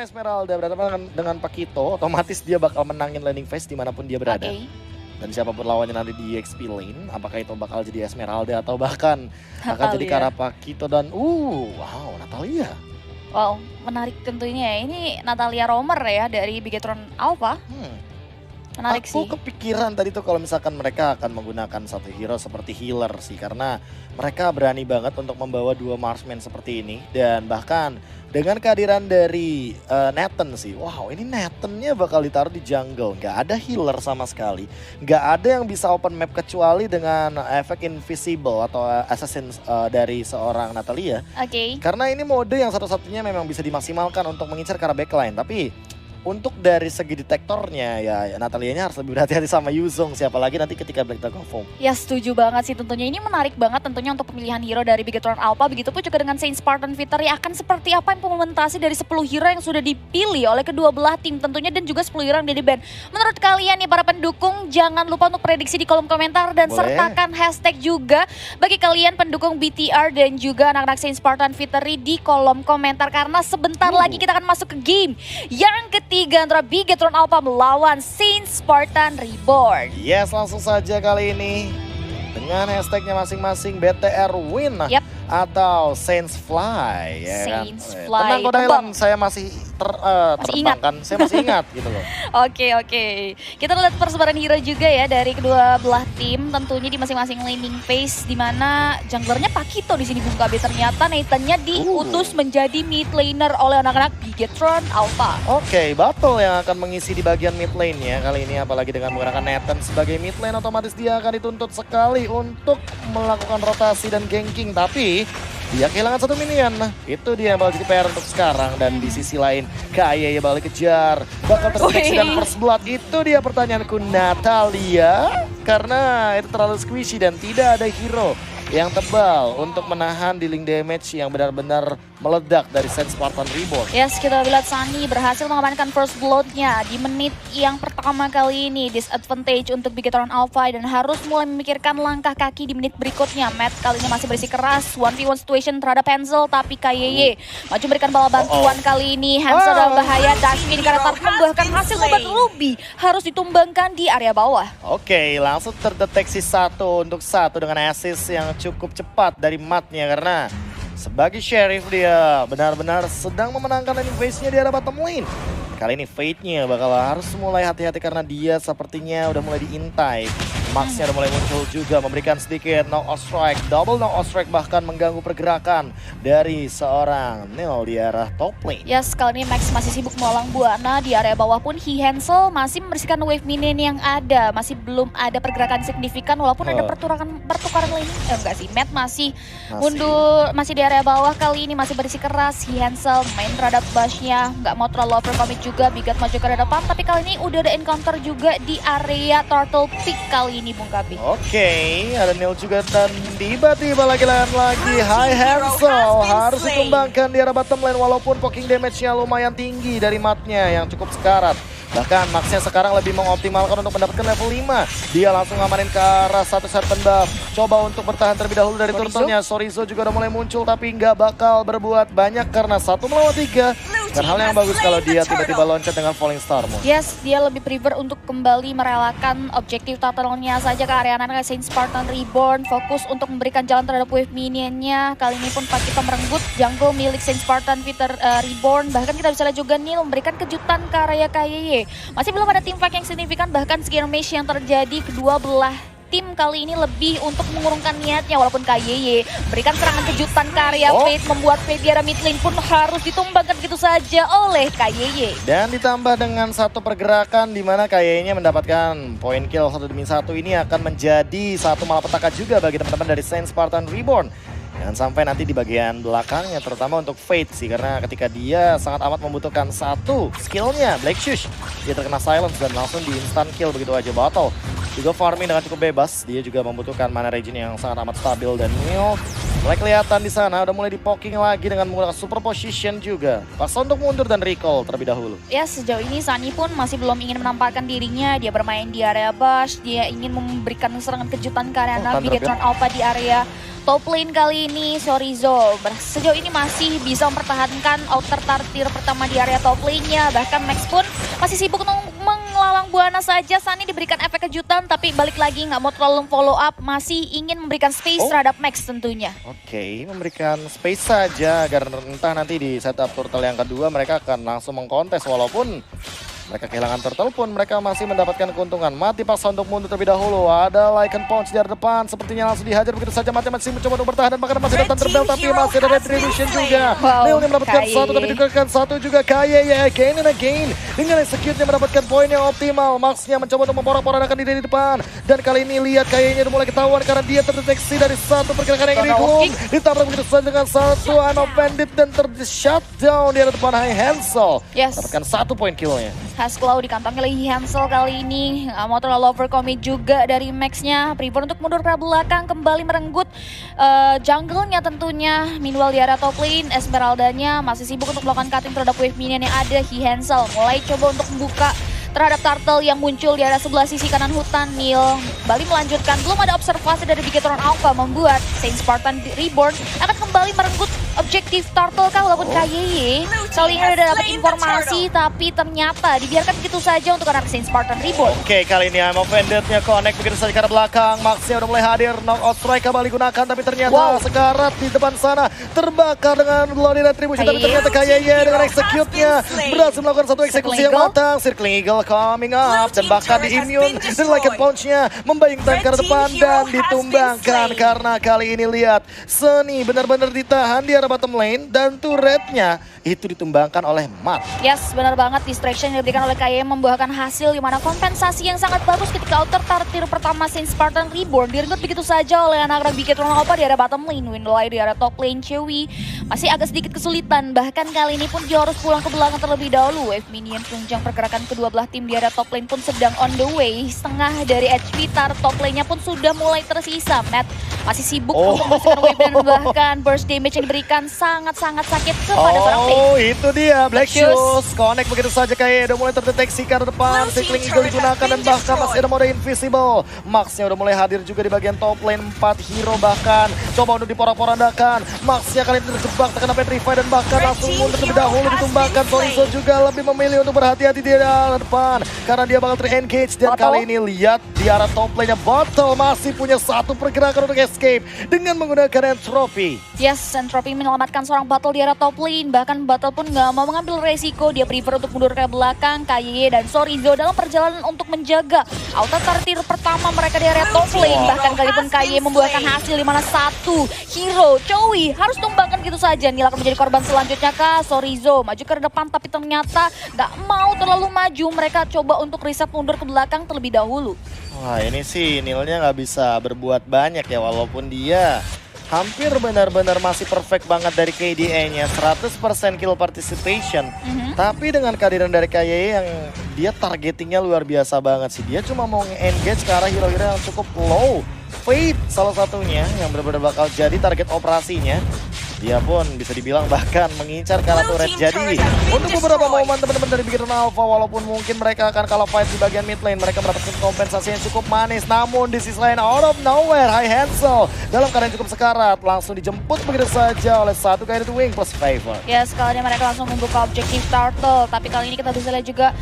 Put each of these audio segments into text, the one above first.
Esmeralda berhadapan dengan Pakito, otomatis dia bakal menangin landing phase dimanapun dia berada. Dan siapapun lawannya nanti di XP lane, apakah itu bakal jadi Esmeralda atau bahkan akan jadi Kara Pakito dan wow, Natalia. Wow, menarik tentunya ya. Ini Natalia Romer ya dari Bigetron Alpha. Menarik sih. Aku kepikiran tadi tuh kalau misalkan mereka akan menggunakan satu hero seperti healer sih. Karena mereka berani banget untuk membawa dua marksman seperti ini. Dan bahkan dengan kehadiran dari Nathan sih. Wow, ini Nathan-nya bakal ditaruh di jungle. Nggak ada healer sama sekali. Nggak ada yang bisa open map kecuali dengan efek invisible atau assassin dari seorang Natalia. Karena ini mode yang satu-satunya memang bisa dimaksimalkan untuk mengincar ke arah backline. Tapi untuk dari segi detektornya ya Natalianya harus lebih berhati-hati sama Yuzong, siapa lagi nanti ketika Black Dragon Form. Ya setuju banget sih tentunya, ini menarik banget tentunya untuk pemilihan hero dari Bigetron Alpha. Begitupun juga dengan Saint Spartan Victory, akan seperti apa implementasi dari 10 hero yang sudah dipilih oleh kedua belah tim tentunya, dan juga 10 hero yang di ban. Menurut kalian nih para pendukung, jangan lupa untuk prediksi di kolom komentar dan sertakan hashtag juga bagi kalian pendukung BTR dan juga anak-anak Saint Spartan Victory di kolom komentar, karena sebentar lagi kita akan masuk ke game yang ketiga antara Bigetron Alpha melawan Saint Spartan Reborn. Yes, langsung saja kali ini dengan hashtagnya masing-masing BTR Win atau Saints Fly. Saints Fly. Tenang kok Dailan, saya masih terbangkan, saya masih ingat gitu loh. Oke. Kita lihat persebaran hero juga ya dari kedua belah tim, tentunya di masing-masing laning phase, di mana junglernya Pakito di sini Bung KB. Ternyata Nathan-nya diutus menjadi mid laner oleh anak-anak Bigetron Alpha. Oke, battle yang akan mengisi di bagian mid lane-nya kali ini, apalagi dengan menggunakan Nathan sebagai mid lane, otomatis dia akan dituntut sekali untuk melakukan rotasi dan ganking, tapi dia kehilangan satu minion. Itu dia yang bakal jadi PR untuk sekarang. Dan di sisi lain Kaye balik kejar, bakal terdeteksi dan first blood. Itu dia pertanyaanku Natalia, karena itu terlalu squishy dan tidak ada hero yang tebal untuk menahan dealing damage yang benar-benar meledak dari Saint Spartan Reborn. Yes, kita lihat Sunny berhasil mengamankan first blood-nya di menit yang pertama kali ini. Disadvantage untuk Bigetron Alpha dan harus mulai memikirkan langkah kaki di menit berikutnya. Matt kali ini masih berisi keras, 1v1 situation terhadap Hansel, tapi Kayeye maju memberikan bala bantuan kali ini. Hansel dalam bahaya, Dashmin karena tak membuahkan hasil, membuat Ruby harus ditumbangkan di area bawah. Oke, langsung terdeteksi satu untuk satu dengan assist yang cukup cepat dari Matt-nya, karena sebagai Sheriff dia benar-benar sedang memenangkan landing phase-nya di arah bottom lane. Kali ini Fate-nya bakal harus mulai hati-hati karena dia sepertinya udah mulai diintai. Max-nya udah mulai muncul juga, memberikan sedikit knock-out strike, double knock-out strike, bahkan mengganggu pergerakan dari seorang Neil di arah top lane. Yes, kali ini Max masih sibuk melalang buana. Di area bawah pun Hansel masih membersihkan wave minion yang ada. Masih belum ada pergerakan signifikan walaupun ada pertukaran lane. Enggak sih, Matt masih mundur, masih di area bawah kali ini, masih berisi keras. Hansel main terhadap Bash-nya, nggak mau terlalu overcommit juga. Bigat maju ke depan, tapi kali ini udah ada encounter juga di area Turtle Peak kali ini Bung Kabi. Oke, ada Neil juga dan tiba-tiba lagi Hai Hansel harus dikembangkan di arah bottom lane walaupun poking damage-nya lumayan tinggi dari Matt-nya yang cukup sekarat. Bahkan Max-nya sekarang lebih mengoptimalkan untuk mendapatkan level 5. Dia langsung ngamanin ke arah satu serpent buff. Coba untuk bertahan terlebih dahulu dari turtle-nya. Sorizo juga udah mulai muncul tapi nggak bakal berbuat banyak karena 1 melawan 3. Dan hal yang bagus kalau dia tiba-tiba loncat dengan Falling Star Moon. Yes, dia lebih prefer untuk kembali merelakan objektif turtle-nya saja ke area anak Saint Spartan Reborn. Fokus untuk memberikan jalan terhadap wave minion-nya. Kali ini pun Pakito merenggut jungle milik Saint Spartan Reborn. Bahkan kita bisa lihat juga Neil memberikan kejutan ke area Kayeye. Masih belum ada team fight yang signifikan, bahkan skirmish yang terjadi kedua belah tim kali ini lebih untuk mengurungkan niatnya, walaupun Kayeye berikan serangan kejutan ke area Fate, membuat Fate di area mid lane pun harus ditumbangkan gitu saja oleh Kayeye. Dan ditambah dengan satu pergerakan di mana Kayeye-nya mendapatkan poin kill 1-1, ini akan menjadi satu malapetaka juga bagi teman-teman dari Saint Spartan Reborn. Jangan sampai nanti di bagian belakangnya, terutama untuk Fate sih, karena ketika dia sangat amat membutuhkan satu skillnya, Black Shush, dia terkena silence dan langsung di instant kill begitu aja. Battle juga farming dengan cukup bebas, dia juga membutuhkan mana regen yang sangat amat stabil dan Neil mulai kelihatan di sana, udah mulai di poking lagi dengan menggunakan super position juga. Paksa untuk mundur dan recall terlebih dahulu. Ya, sejauh ini Sunny pun masih belum ingin menampakkan dirinya, dia bermain di area Bash, dia ingin memberikan serangan kejutan ke area Bigetron Alpha di area Top lane kali ini Chorizo sejauh ini masih bisa mempertahankan outer tier pertama di area top lane-nya. Bahkan Max pun masih sibuk untuk mengelalang buana saja. Sunny diberikan efek kejutan tapi balik lagi nggak mau terlalu follow up. Masih ingin memberikan space terhadap Max tentunya. Oke, memberikan space saja agar entah nanti di setup turtle yang kedua mereka akan langsung mengkontes. Walaupun mereka kehilangan turtle pun mereka masih mendapatkan keuntungan. Mati paksa untuk mundur terlebih dahulu. Ada Lycan Punch di depan. Sepertinya langsung dihajar begitu saja. Mati masih mencoba untuk bertahan. Dan bahkan masih datang terbel. Tapi masih ada retribution juga. Leon yang mendapatkan satu tapi dikeluarkan satu juga. KYY again and again. Dengan execute-nya mendapatkan poin yang optimal. Max-nya mencoba untuk memporak-porandakan diri di depan. Dan kali ini lihat KYY udah mulai ketahuan karena dia terdeteksi dari satu pergerakan yang ini. Ditabrak begitu saja dengan satu unoffended dan ter-shutdown di depan High Hansel. Dapatkan 1 poin kill-nya. Haskell dikantongi oleh Hansel kali ini. Nggak mau terlalu overcommit juga dari Max-nya. Prefer untuk mundur ke belakang, kembali merenggut jungle-nya tentunya. Meanwhile di area top lane, Esmeralda-nya masih sibuk untuk melakukan cutting terhadap wave minion yang ada. Hansel mulai coba untuk membuka terhadap turtle yang muncul di area sebelah sisi kanan hutan. Neil kembali melanjutkan, belum ada observasi dari Bigetron Alpha membuat Saint Spartan Reborn akan kembali merenggut objektif turtle kah walaupun KYY kali ini udah dapat informasi tapi ternyata dibiarkan begitu saja untuk anak Saint Spartan Reborn. Oke, kali ini I'm offended-nya connect begitu saja ke arah belakang. Max-nya udah mulai hadir, knockout strike kembali gunakan tapi ternyata sekarat di depan sana terbakar dengan Bloody Retribution. Tapi ternyata KYY dengan execute-nya berhasil melakukan satu eksekusi yang matang. Circling Eagle coming up dan bahkan di immune dan Lycan Punch-nya membayangkan ke arah depan dan ditumbangkan karena kali ini lihat Sunny benar-benar ditahan di arah bottom lane dan turret-nya itu ditumbangkan oleh Matt. Yes, benar banget. Distraction yang diberikan oleh KYY membuahkan hasil di mana kompensasi yang sangat bagus ketika outer tier pertama Saint Spartan Reborn direnggut begitu saja oleh anak-anak Bigetron Alpha di area bottom lane. Windlay di area top lane, Chewy masih agak sedikit kesulitan. Bahkan kali ini pun dia harus pulang ke belakang terlebih dahulu. Wave minion penunjang pergerakan kedua belah tim di area top lane pun sedang on the way. Setengah dari HP tar top lane-nya pun sudah mulai tersisa. Matt masih sibuk untuk membersihkan wave dan bahkan burst damage yang diberikan sangat-sangat sakit kepada seorang Faith. Itu dia Black Shoes. Connect begitu saja kayak udah mulai terdeteksi ke arah depan. Circling Eagle digunakan dan bahkan masih ada mode invisible. Max-nya udah mulai hadir juga di bagian top lane. 4 hero bahkan coba untuk diporak-porandakan. Max-nya kali ini terjebak terkena Petrify dan bahkan langsung mundur terlebih dahulu ditumbangkan. Chorizo juga lebih memilih untuk berhati-hati di arah depan karena dia bakal ter-engage dan kali ini lihat di arah top lane-nya Bottle masih punya satu pergerakan untuk escape dengan menggunakan Entropy. Yes, Entropy menyelamatkan seorang Bottle di area top lane. Bahkan Bottle pun nggak mau mengambil resiko. Dia prefer untuk mundur ke belakang. KYY dan Chorizo dalam perjalanan untuk menjaga outer tier pertama mereka di area top lane. Bahkan kali pun KYY membuahkan hasil di mana satu hero Chewy harus tumbangkan gitu saja. Nila akan menjadi korban selanjutnya kah? Chorizo maju ke depan tapi ternyata nggak mau terlalu maju. Mereka coba untuk reset mundur ke belakang terlebih dahulu. Wah, ini sih Nilnya nggak bisa berbuat banyak ya walaupun dia hampir benar-benar masih perfect banget dari KDA-nya, 100% kill participation. Tapi dengan kehadiran dari KYY yang dia targetingnya luar biasa banget sih. Dia cuma mau nge-engage ke arah hero-hero yang cukup low. Faith salah satunya yang benar-benar bakal jadi target operasinya. Dia pun bisa dibilang bahkan mengincar ke arah turret. Jadi untuk beberapa momen teman-teman dari Bigetron Alpha walaupun mungkin mereka akan kalah fight di bagian mid lane, mereka mendapatkan kompensasi yang cukup manis. Namun di sisi lain out of nowhere High Hansel dalam keadaan cukup sekarat langsung dijemput begitu saja oleh satu Guided Wing plus Favor. Ya, sekali mereka langsung membuka objektif turtle. Tapi kali ini kita bisa lihat juga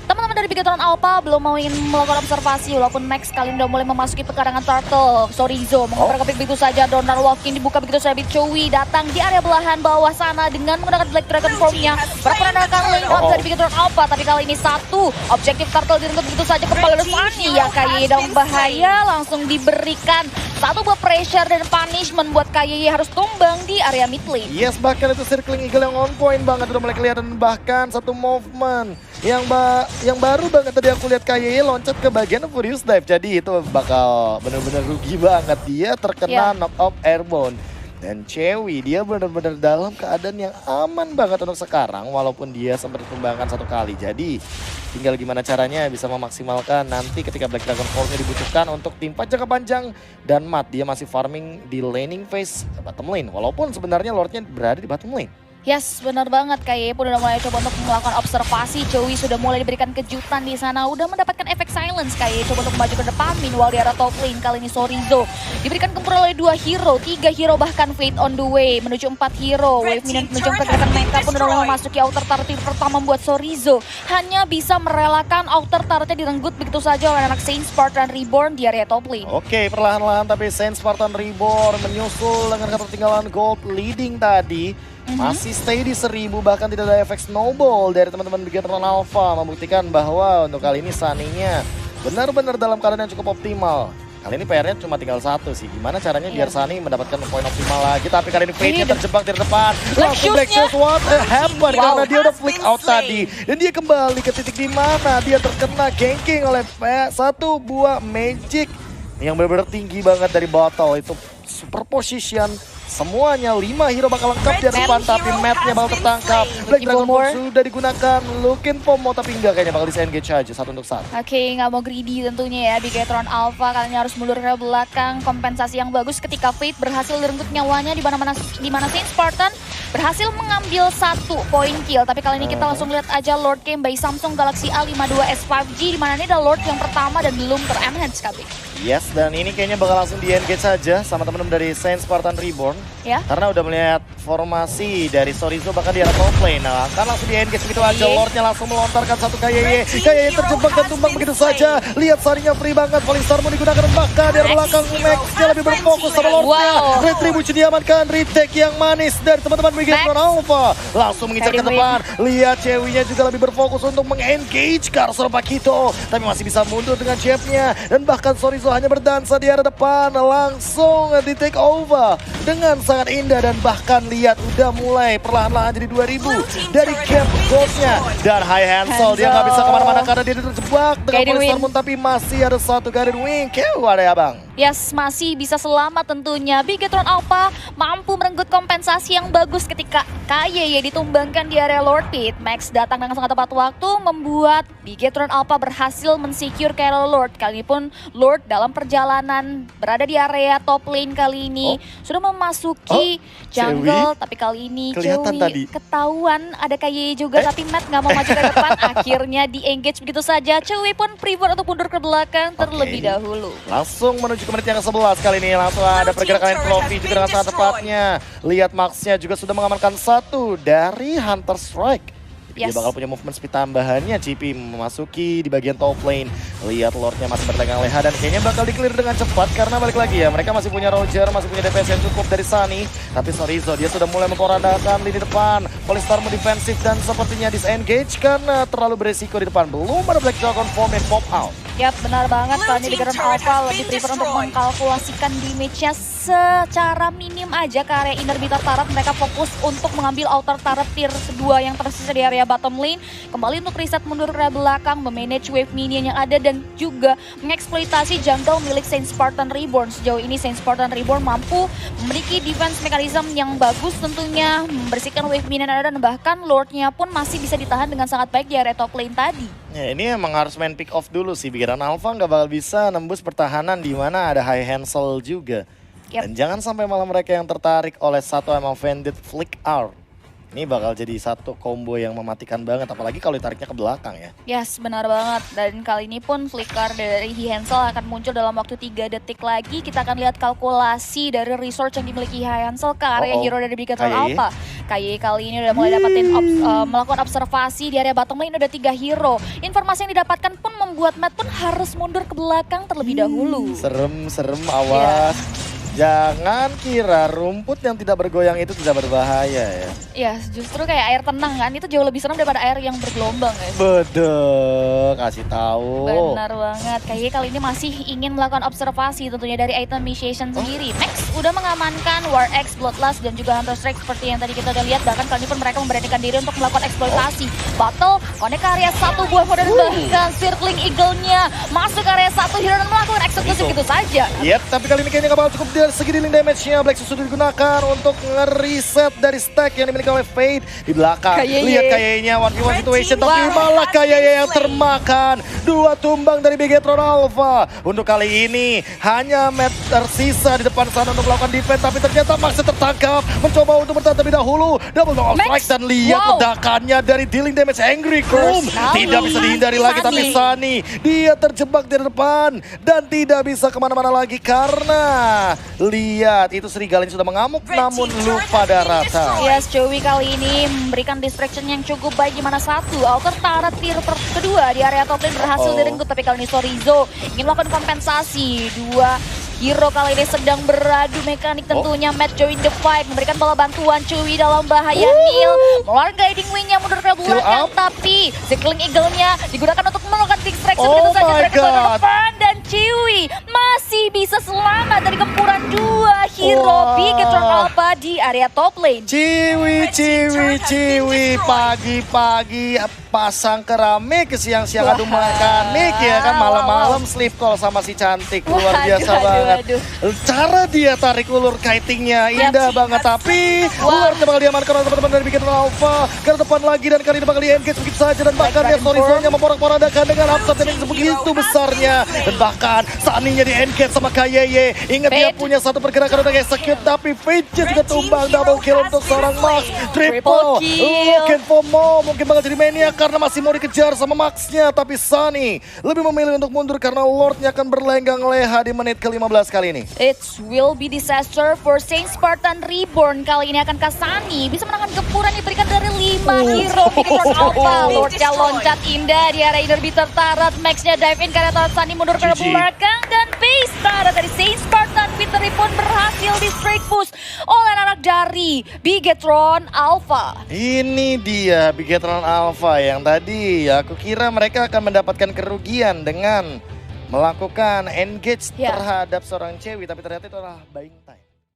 teman-teman dari Bigetron Alpha belum mau ingin melakukan observasi walaupun Max kali ini udah mulai memasuki pekarangan turtle. Chorizo mengoper begitu saja, Donor walking dibuka begitu saja. Chewy datang di area belahan bawah sana dengan menggunakan Black Dragon Form-nya. Berperandakan lane out dari Bigetron Alpha tapi kali ini satu objektif turtle direnggut begitu saja kembali oleh Sunny. Ya, KYY dalam bahaya langsung diberikan satu buah pressure dan punishment buat KYY harus tumbang di area mid lane. Yes, bahkan itu Circling Eagle yang on point banget udah mulai kelihatan bahkan satu movement yang baru banget tadi aku lihat KYY loncat ke bagian Furious Dive. Jadi itu bakal bener-bener rugi banget. Dia terkena knock off airborne. Dan Chewy dia bener-bener dalam keadaan yang aman banget untuk sekarang. Walaupun dia sempat ditumbangkan satu kali. Jadi tinggal gimana caranya bisa memaksimalkan nanti ketika Black Dragon Force-nya dibutuhkan untuk tim jangka panjang. Dan Matt dia masih farming di laning phase bottom lane. Walaupun sebenarnya Lordnya berada di bottom lane. Yes, benar banget. Kayak pun udah mulai coba untuk melakukan observasi. Joey sudah mulai diberikan kejutan di sana. Udah mendapatkan efek silence. Kayak coba untuk maju ke depan. Meanwhile di arah top lane kali ini Sorizo diberikan gempur oleh 2 hero, 3 hero bahkan Fate on the way menuju 4 hero. Wave minion menuju pergerakan mereka pun udah mulai memasuki outer turret pertama membuat Sorizo hanya bisa merelakan outer turretnya direnggut begitu saja oleh anak Saint Spartan Reborn di area top lane. Oke, perlahan-lahan tapi Saint Spartan Reborn menyusul dengan ketertinggalan gold leading tadi. Masih stay di 1000, bahkan tidak ada efek snowball dari teman-teman Bigetron Alpha, membuktikan bahwa untuk kali ini Sunny-nya benar-benar dalam keadaan yang cukup optimal. Kali ini PR-nya cuma tinggal 1 sih. Gimana caranya biar Sunny mendapatkan poin optimal lagi. Tapi kali ini Fate-nya terjebak di depan. Langsung Black Shoes, what happened? Karena dia udah flick out tadi. Dan dia kembali ke titik di mana dia terkena ganking oleh satu buah magic yang benar-benar tinggi banget dari bottle. Itu super position. Semuanya 5 hero bakal lengkap di depan, tapi Matt-nya bakal tertangkap. Black Dragon Ball sudah digunakan, Looking Pomo, tapi enggak, kayaknya bakal disengage aja 1 untuk 1. Oke, nggak mau greedy tentunya ya. Bigetron Alpha kali ini harus mundur ke belakang. Kompensasi yang bagus ketika Fate berhasil direnggut nyawanya di mana Saint Spartan berhasil mengambil 1 poin kill. Tapi kali ini kita langsung lihat aja Lord Game by Samsung Galaxy A52s 5G, di mana ini ada Lord yang pertama dan belum ter-enhance KB. Yes, dan ini kayaknya bakal langsung di-engage saja sama teman-teman dari Saint Spartan Reborn. Ya. Karena udah melihat formasi dari Sorizo bahkan di arah top lane. Nah, kan langsung di-engage begitu aja. Lordnya langsung melontarkan 1 KYY. KYY terjebak dan tumbang begitu saja. Lihat Sarinya free banget. Polistar mau digunakan bahkan di arah belakang. Max-nya lebih berfokus sama Lordnya. Retribution diamankan. Retake yang manis dari teman-teman Bigetron Alpha. Langsung mengincar ke depan. Lihat Cewinya juga lebih berfokus untuk meng-engage Carson Pakito. Tapi masih bisa mundur dengan jab-nya. Dan bahkan Sorizo hanya berdansa di arah depan, langsung di take over dengan sangat indah. Dan bahkan lihat udah mulai perlahan-lahan jadi 2000 dari cap goldnya. Dan High Hansel dia nggak bisa kemana-mana karena dia terjebak dengan Polistar Moon, tapi masih ada 1 Guided Wing. Ada ya bang? Yes, masih bisa selamat tentunya. Bigetron Alpha mampu merenggut kompensasi yang bagus ketika KYY ditumbangkan di area Lord Pit. Max datang dengan sangat tepat waktu, membuat Bigetron Alpha berhasil mensecure Carol Lord. Kali ini pun Lord dalam perjalanan berada di area top lane kali ini sudah memasuki jungle. Tapi kali ini Joey ketahuan ada KYY juga, tapi Matt nggak mau maju ke depan. Akhirnya di-engage begitu saja. Joey pun prefer untuk mundur ke belakang terlebih dahulu. Langsung menuju ke menit yang ke-11 kali ini. Langsung ada pergerakan Trophy juga dengan sangat tepatnya. Lihat Max-nya juga sudah mengamankan 1 dari Hunter Strike. Dia bakal punya movement speed tambahannya. CP memasuki di bagian top lane. Lihat Lordnya masih berlegang leha dan kayaknya bakal di-clear dengan cepat karena balik lagi ya. Mereka masih punya Roger, masih punya DPS yang cukup dari Sunny. Tapi Sorizo dia sudah mulai memporandakan lini depan. Polistar mau defensif dan sepertinya disengage karena terlalu beresiko di depan. Belum ada Black Dragon Form yang pop out. Yap, benar banget. Kali ini Bigetron Alpha lebih prefer untuk mengkalkulasikan damage-nya secara minim aja ke area inner beta turret. Mereka fokus untuk mengambil outer turret tier 2 yang tersisa di area bottom lane. Kembali untuk reset mundur ke area belakang, memanage wave minion yang ada dan juga mengeksploitasi jungle milik Saint Spartan Reborn. Sejauh ini Saint Spartan Reborn mampu memiliki defense mechanism yang bagus tentunya, membersihkan wave minion yang ada dan bahkan Lordnya pun masih bisa ditahan dengan sangat baik di area top lane tadi. Ya, ini emang harus main pick off dulu sih. Bigetron Alpha nggak bakal bisa nembus pertahanan di mana ada High Hansel juga. Dan jangan sampai malah mereka yang tertarik oleh satu emang Vended Flick Out. Ini bakal jadi satu combo yang mematikan banget, apalagi kalau ditariknya ke belakang ya. Yes, benar banget. Dan kali ini pun flicker dari Hansel akan muncul dalam waktu 3 detik lagi. Kita akan lihat kalkulasi dari resource yang dimiliki Hansel ke area hero dari Bigetron Alpha. KYY kali ini udah mulai dapetin melakukan observasi di area bottom lane, ada 3 hero. Informasi yang didapatkan pun membuat Matt pun harus mundur ke belakang terlebih dahulu. Serem, awas. Jangan kira rumput yang tidak bergoyang itu tidak berbahaya ya. Ya, justru kayak air tenang kan, itu jauh lebih serem daripada air yang bergelombang ya. Betul, kasih tahu. Benar banget, kayaknya kali ini masih ingin melakukan observasi tentunya dari item initiation sendiri. Max udah mengamankan War X, Bloodlust dan juga Hunter Strike seperti yang tadi kita udah lihat. Bahkan kali ini pun mereka memberanikan diri untuk melakukan eksploitasi. Battle, connect ke area 1 buah dan bahkan circling eagle-nya masuk ke area 1 hero dan melakukan eksekusi gitu saja. Yep, tapi kali ini kayaknya gak bakal cukup dia dari segi dealing damage-nya, Black sudah digunakan untuk nge-reset dari stack yang dimiliki oleh Fade. Di belakang, lihat kayaknya 1v1 situation, tapi malah kayaknya yang termakan. 2 tumbang dari Bigetron Alpha. Untuk kali ini, hanya Matt tersisa di depan sana untuk melakukan defense, tapi ternyata Max tertangkap, mencoba untuk bertahan terlebih dahulu. Double knock strike dan lihat ledakannya dari dealing damage Angry Chrome. Tidak bisa dihindari lagi, tapi Sunny, dia terjebak di depan dan tidak bisa kemana-mana lagi karena lihat itu Serigala sudah mengamuk namun lupa daratan. Yes, Joey kali ini memberikan distraction yang cukup baik di mana satu Alter Turret tier kedua di area top lane berhasil direnggut, tapi kali ini Sorizo ingin melakukan kompensasi. Dua hero kali ini sedang beradu mekanik tentunya. Matt join the fight, memberikan bola bantuan. Chewy dalam bahaya. Neil mengeluarkan guiding wingnya mundur ke belakang, tapi Sickling Eagle-nya digunakan untuk melakukan distraction. Begitu saja mereka ke depan dan Chewy masih bisa selamat dari gempuran dua hero Bigetron Alpha di area top lane. Ciwi, pagi-pagi pasang keramik, ke siang-siang adu mekanik ya kan, malam-malam sleep call sama si cantik, luar biasa banget. Cara dia tarik ulur kitingnya indah banget, tapi ulurnya bakal diamankan oleh teman-teman dari Bigetron Alpha. Ke depan lagi dan kali ini bakal di-engage begitu saja, dan bahkan dia Sorizo-nya memporak-porandakan dengan upset yang sebegitu besarnya, dan bahkan Sunny-nya di-engage sama Kayeye. Ingat dia punya satu pergerakan untuk execute, tapi Fade-nya juga tumbang. Double kill untuk seorang Max, triple looking for more, mungkin bakal jadi maniac karena masih mau dikejar sama Max-nya, tapi Sunny lebih memilih untuk mundur karena Lord-nya akan berlenggang leha di menit ke-15 kali ini. It will be disaster for Saint Spartan Reborn. Kali ini akankah Sunny bisa menahan gempuran diberikan dari 5 hero Bigetron Alpha. Lord-nya loncat indah di area inner beater turret. Max-nya dive in karena turret Sunny mundur ke belakang, dan base turret dari Saint Spartan Victory pun berhasil di straight push oleh anak dari Bigetron Alpha. Ini dia Bigetron Alpha yang tadi aku kira mereka akan mendapatkan kerugian dengan melakukan engage terhadap seorang Chewy, tapi ternyata itu adalah buying time.